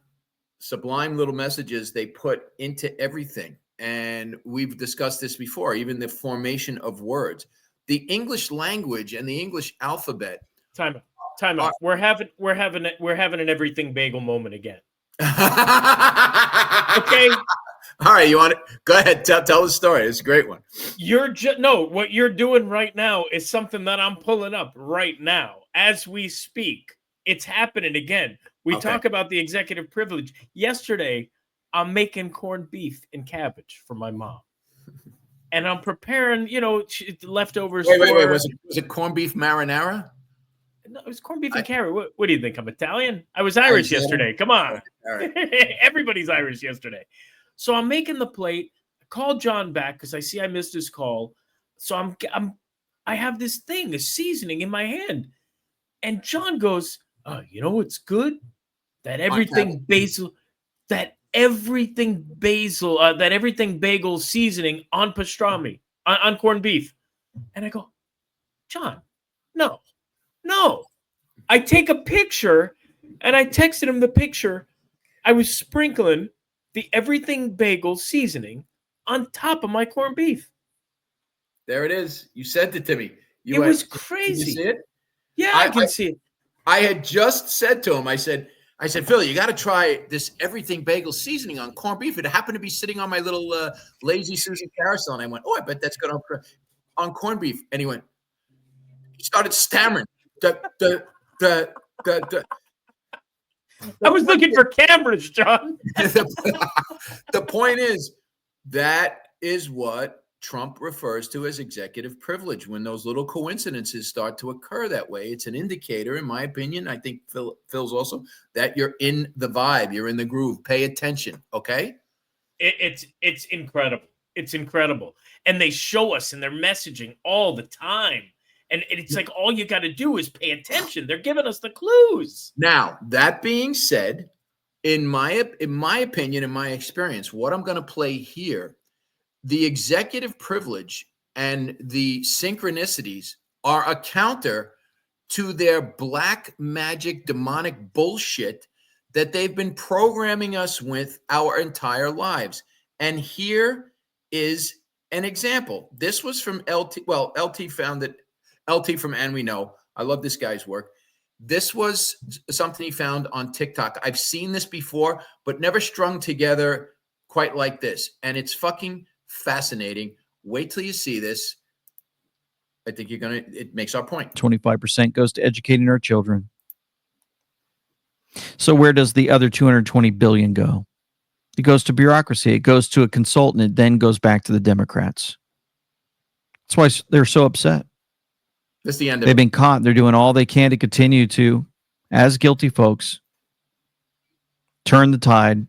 sublime little messages they put into everything. And we've discussed this before, even the formation of words. The English language and the English alphabet. Time out. We're having an everything bagel moment again. Okay. All right, you want it? Go ahead. Tell the story. It's a great one. What you're doing right now is something that I'm pulling up right now as we speak. It's happening again. We talk about the executive privilege. Yesterday, I'm making corned beef and cabbage for my mom. And I'm preparing, leftovers. Wait. Was it corned beef marinara? No, it was corned beef and carrot. What do you think? I'm Italian? I was Irish yesterday. Come on. All right. Everybody's Irish yesterday. So I'm making the plate. I called John back because I see I missed his call. So I have this thing, a seasoning in my hand. And John goes, oh, you know what's good? That everything bagel seasoning on pastrami, on corned beef. And I go, John, no. I take a picture and I texted him the picture. I was sprinkling the everything bagel seasoning on top of my corned beef. There it is. You sent it to me. It was crazy. Can you see it? Yeah, I can see it. I had just said to him, I said, Phil, you got to try this everything bagel seasoning on corned beef. It happened to be sitting on my little Lazy Susan carousel. And I went, I bet that's good on corned beef. And he started stammering. I was looking for cameras, John. The point is, that is what Trump refers to as executive privilege. When those little coincidences start to occur that way, it's an indicator, in my opinion, I think Phil's also, that you're in the vibe, you're in the groove. Pay attention, okay? It's incredible. It's incredible. And they show us in their messaging all the time. And it's like all you got to do is pay attention. They're giving us the clues. Now, that being said, in my opinion, in my experience, what I'm going to play here, the executive privilege and the synchronicities are a counter to their black magic demonic bullshit that they've been programming us with our entire lives. And here is an example. This was from LT. Well, LT found it. LT from And We Know. I love this guy's work. This was something he found on TikTok. I've seen this before, but never strung together quite like this. And it's fucking fascinating. Wait till you see this. I think it makes our point. 25% goes to educating our children. So where does the other 220 billion go? It goes to bureaucracy. It goes to a consultant. It then goes back to the Democrats. That's why they're so upset. That's the end of They've it. been caught. They're doing all they can to continue to, as guilty folks, turn the tide.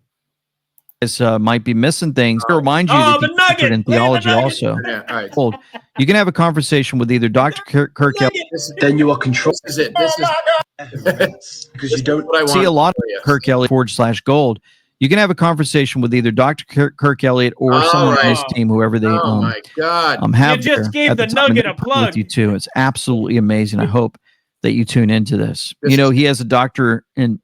This might be missing things. To remind you that the the nugget! in theology also. Yeah, all right. Hold. You can have a conversation with either Dr. Kirk Elliott. Then you are controlled. This is it. This is because you don't what I want. See a lot of Kirk Elliott /gold. You can have a conversation with either Dr. Kirk Elliott or someone on his team, whoever they my God. have You just there gave at the time, and nugget they a put it plug. with you too. It's absolutely amazing. I hope that you tune into this. You know, he has a doctorate in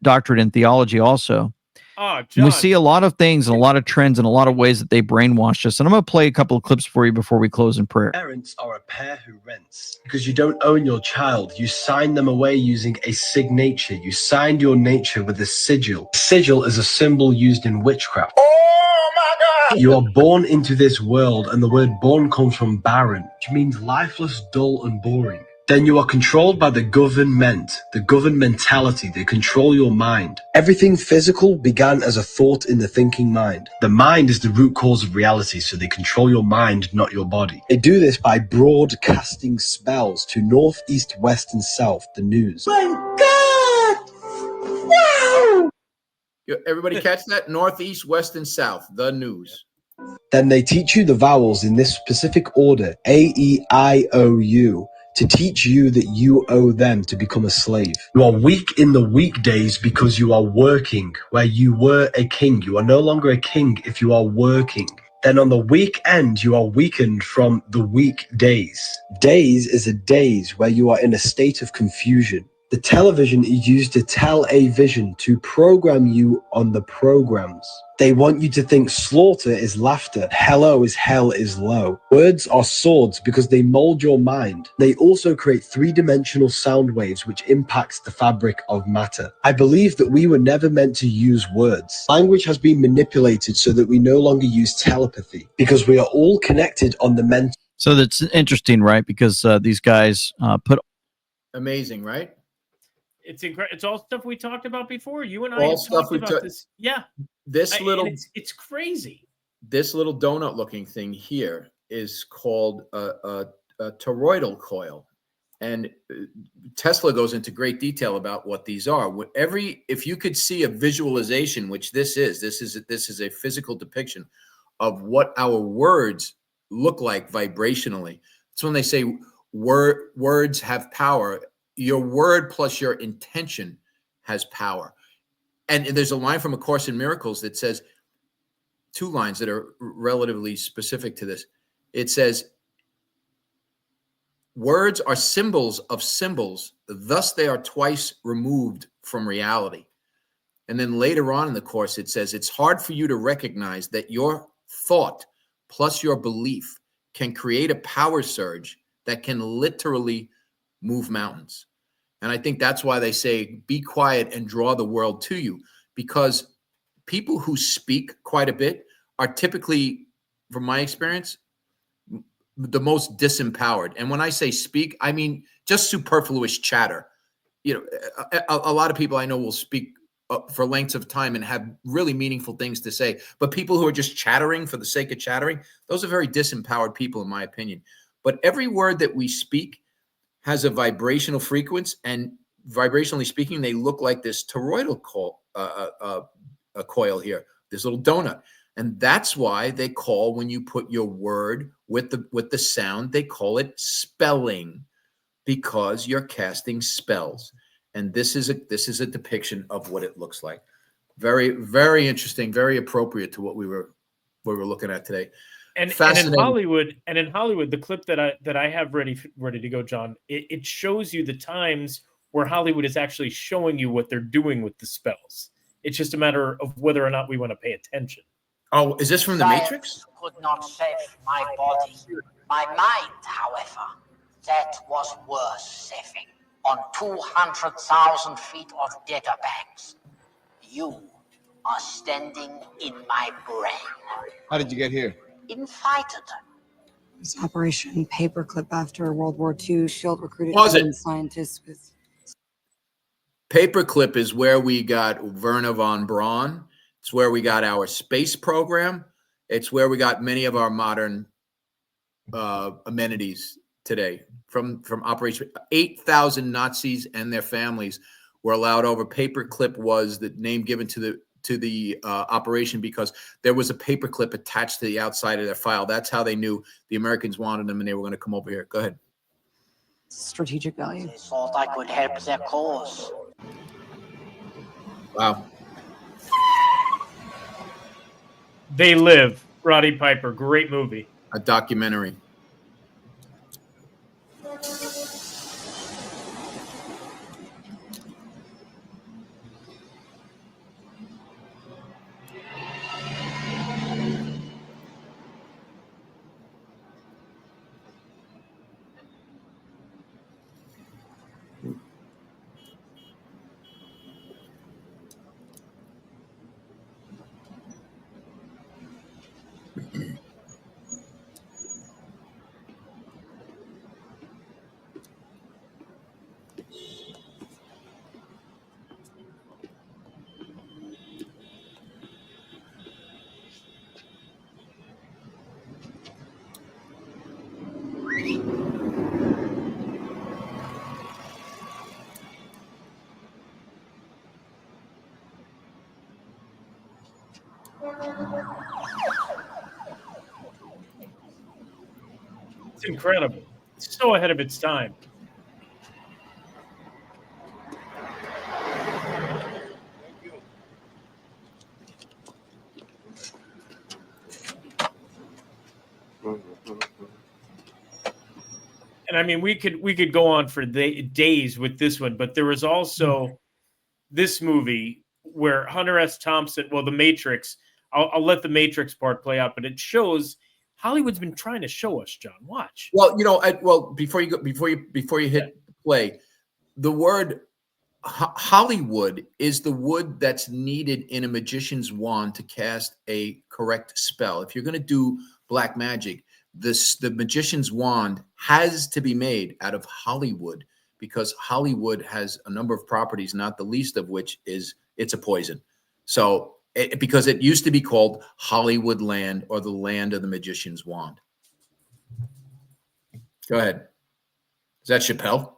theology also. Oh, And John. we see a lot of things and a lot of trends and a lot of ways that they brainwashed us. And I'm going to play a couple of clips for you before we close in prayer. Parents are a pair who rents. Because you don't own your child, you sign them away using a signature. You signed your nature with a sigil. Sigil is a symbol used in witchcraft. Oh my God! You are born into this world, and the word born comes from barren, which means lifeless, dull, and boring. Then you are controlled by the government, the governmentality. They control your mind. Everything physical began as a thought in the thinking mind. The mind is the root cause of reality, so they control your mind, not your body. They do this by broadcasting spells to north, east, west, and south, the news. God! Wow! Everybody catch that? Northeast, west, and south. The news. Then they teach you the vowels in this specific order, A, E, I, O, U, to teach you that you owe them to become a slave. You are weak in the weekdays because you are working. Where you were a king, you are no longer a king if you are working. Then on the weekend, you are weakened from the weekdays. Days is a daze where you are in a state of confusion. The television is used to tell a vision, to program you on the programs. They want you to think slaughter is laughter, hello is hell is low. Words are swords because they mold your mind. They also create three-dimensional sound waves which impacts the fabric of matter. I believe that we were never meant to use words. Language has been manipulated so that we no longer use telepathy because we are all connected on the mental. So that's interesting, right? Because these guys put. Amazing, right? It's incredible. It's all stuff we talked about before. You and I All have stuff talked we about took- this. Yeah. This little, and it's crazy. This little donut looking thing here is called a toroidal coil. And Tesla goes into great detail about what these are. If you could see a visualization, which this is a physical depiction of what our words look like vibrationally. It's when they say words have power. Your word plus your intention has power. And there's a line from A Course in Miracles that says, two lines that are relatively specific to this. It says, words are symbols of symbols, thus they are twice removed from reality. And then later on in the Course, it says, it's hard for you to recognize that your thought plus your belief can create a power surge that can literally move mountains. And I think that's why they say, be quiet and draw the world to you, because people who speak quite a bit are typically, from my experience, the most disempowered. And when I say speak, I mean just superfluous chatter. You know, a lot of people I know will speak for lengths of time and have really meaningful things to say. But people who are just chattering for the sake of chattering, those are very disempowered people, in my opinion. But every word that we speak has a vibrational frequency, and vibrationally speaking, they look like this toroidal coil here, this little donut. And that's why they call, when you put your word with the sound, they call it spelling, because you're casting spells. And this is a depiction of what it looks like. Very, very interesting, very appropriate to what we were looking at today. And in Hollywood, the clip that I have ready to go, John, it shows you the times where Hollywood is actually showing you what they're doing with the spells. It's just a matter of whether or not we want to pay attention. Oh, is this from The Matrix? Could not save my body. My mind, however, that was worth saving. On 200,000 feet of data banks, you are standing in my brain. How did you get here? Invited. This Operation Paperclip after World War II. SHIELD recruited Pause it. scientists with... Paperclip is where we got Werner von Braun. It's where we got our space program. It's where we got many of our modern amenities today from Operation. 8,000 Nazis and their families were allowed over. Paperclip was the name given to the operation because there was a paperclip attached to the outside of their file. That's how they knew the Americans wanted them and they were going to come over here. Go ahead. Strategic value. They thought I could help their cause. Wow. They Live, Roddy Piper, great movie. A documentary. It's incredible. It's so ahead of its time. And I mean, we could go on for days with this one, but there was also this movie where Hunter S. Thompson, well, The Matrix. I'll let the Matrix part play out, but it shows Hollywood's been trying to show us, John. Watch. Well, before you hit play, the word Hollywood is the wood that's needed in a magician's wand to cast a correct spell. If you're going to do black magic, the magician's wand has to be made out of Hollywood, because Hollywood has a number of properties, not the least of which is it's a poison. So because it used to be called Hollywood Land, or the land of the magician's wand. Go ahead. Is that Chappelle?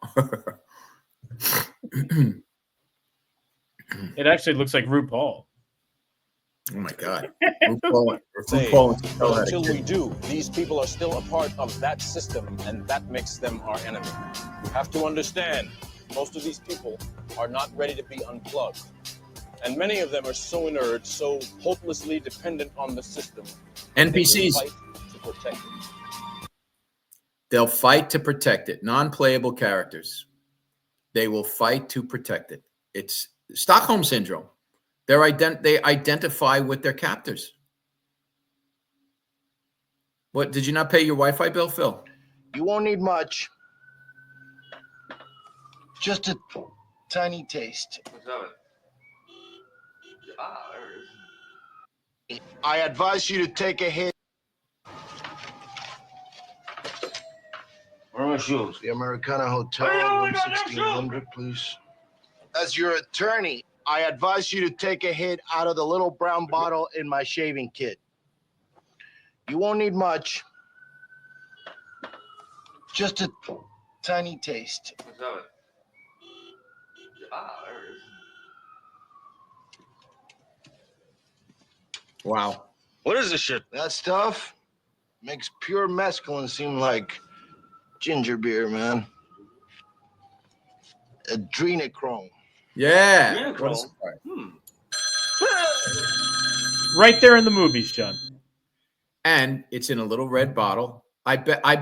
It actually looks like RuPaul. Oh my God. Until we do, these people are still a part of that system, and that makes them our enemy. You have to understand, most of these people are not ready to be unplugged. And many of them are so inert, so hopelessly dependent on the system. NPCs. They will fight to protect it. They'll fight to protect it. Non-playable characters. They will fight to protect it. It's Stockholm Syndrome. They identify with their captors. What, did you not pay your Wi-Fi bill, Phil? You won't need much. Just a tiny taste. What's that? Ah, there it is. I advise you to take a hit. Where are my shoes? The Americana Hotel, room 1600, please. As your attorney, I advise you to take a hit out of the little brown bottle in my shaving kit. You won't need much. Just a tiny taste. What's of it? Ah, there it is. Wow. What is this shit? That stuff makes pure mescaline seem like ginger beer, man. Adrenochrome. Yeah. What is Right there in the movies, John. And it's in a little red bottle. I bet I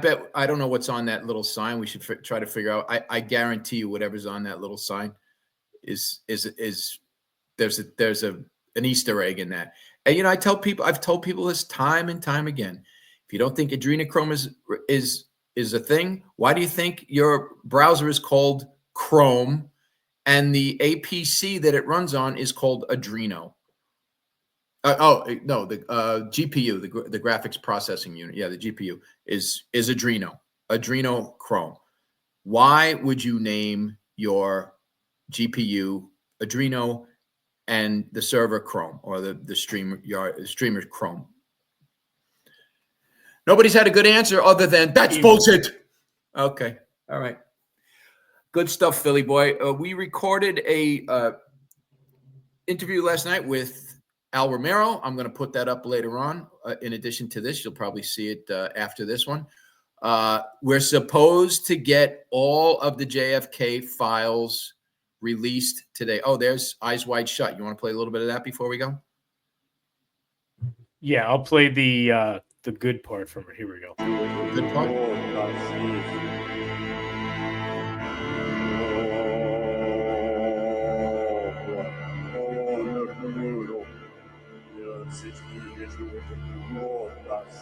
don't know what's on that little sign. We should try to figure out. I guarantee you whatever's on that little sign is there's an Easter egg in that. And you know, I've told people this time and time again. If you don't think adrenochrome is a thing, why do you think your browser is called Chrome and the APC that it runs on is called Adreno? The GPU, the graphics processing unit. Yeah, the GPU is Adrenochrome. Why would you name your GPU Adreno and the server Chrome, or the streamer Chrome? Nobody's had a good answer other than that's bullshit. Okay, all right, good stuff, Philly boy. We recorded a interview last night with Al Romero. I'm going to put that up later on. In addition to this, you'll probably see it after this one. We're supposed to get all of the JFK files released today. Oh, there's Eyes Wide Shut. You want to play a little bit of that before we go? Yeah, I'll play the good part from it. Here we go. Good part.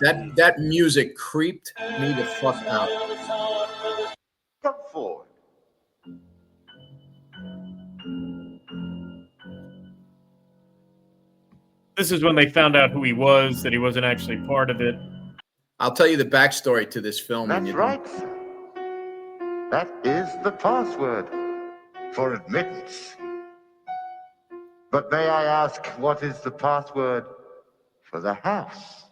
That music creeped me the fuck out. Come forward. This is when they found out who he was, that he wasn't actually part of it. I'll tell you the backstory to this film. That's right, sir. That is the password for admittance. But may I ask, what is the password for the house?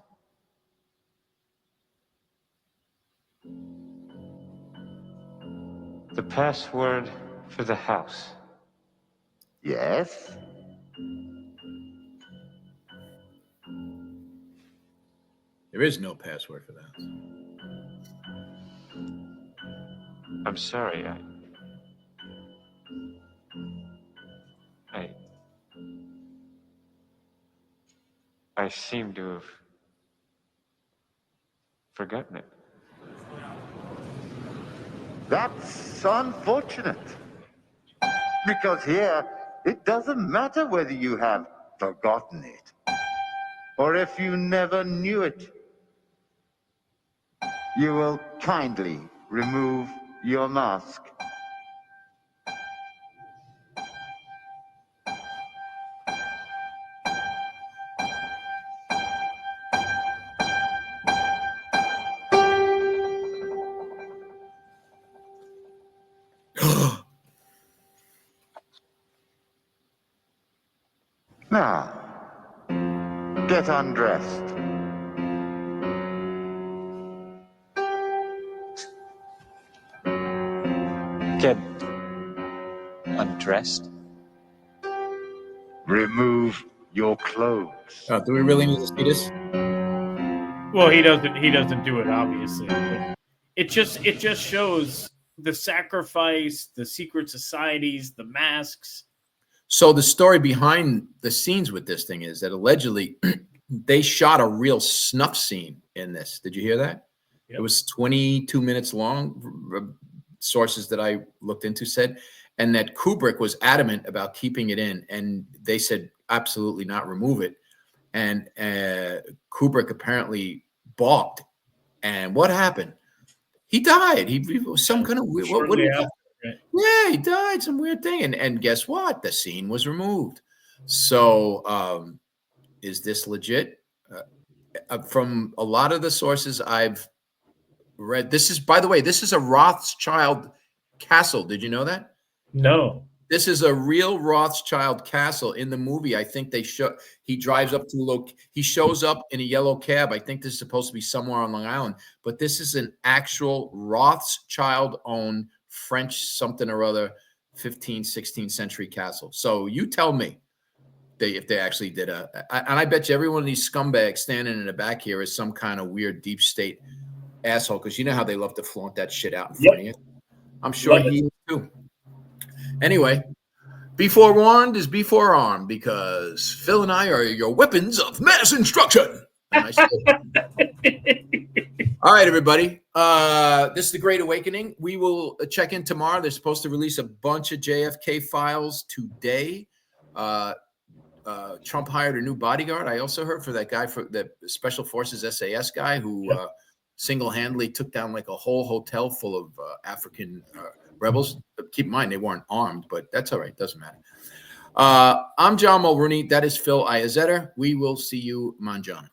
The password for the house. Yes? There is no password for that. I'm sorry. I seem to have forgotten it. That's unfortunate. Because here, it doesn't matter whether you have forgotten it or if you never knew it. You will kindly remove your mask. Now, get undressed. Get undressed? Remove your clothes. Do we really need to see this? Well, he doesn't do it, obviously. But it just shows the sacrifice, the secret societies, the masks. So the story behind the scenes with this thing is that allegedly they shot a real snuff scene in this. Did you hear that? Yep. It was 22 minutes long. Sources that I looked into said, and that Kubrick was adamant about keeping it in, and they said absolutely not, remove it. And Kubrick apparently balked. And what happened? He died. He was some kind of weird. What did he die? Yeah, he died. Some weird thing. And guess what? The scene was removed. So is this legit? From a lot of the sources I've read, this is, by the way, this is a Rothschild castle. Did you know that? No. This is a real Rothschild castle in the movie. I think they show he drives up to he shows up in a yellow cab. I think this is supposed to be somewhere on Long Island, but this is an actual Rothschild-owned French something or other 15th, 16th century castle. So you tell me if they actually did and I bet you every one of these scumbags standing in the back here is some kind of weird deep state asshole, because you know how they love to flaunt that shit out in front of you. I'm sure he is too. Anyway, be forewarned is be forearmed, because Phil and I are your weapons of mass instruction. All right, everybody. This is The Great Awakening. We will check in tomorrow. They're supposed to release a bunch of JFK files today. Trump hired a new bodyguard. I also heard for that guy, for the Special Forces SAS guy who single-handedly took down like a whole hotel full of African rebels. Keep in mind, they weren't armed, but that's all right. Doesn't matter. I'm John Mulrooney. That is Phil Iazetter. We will see you manjana.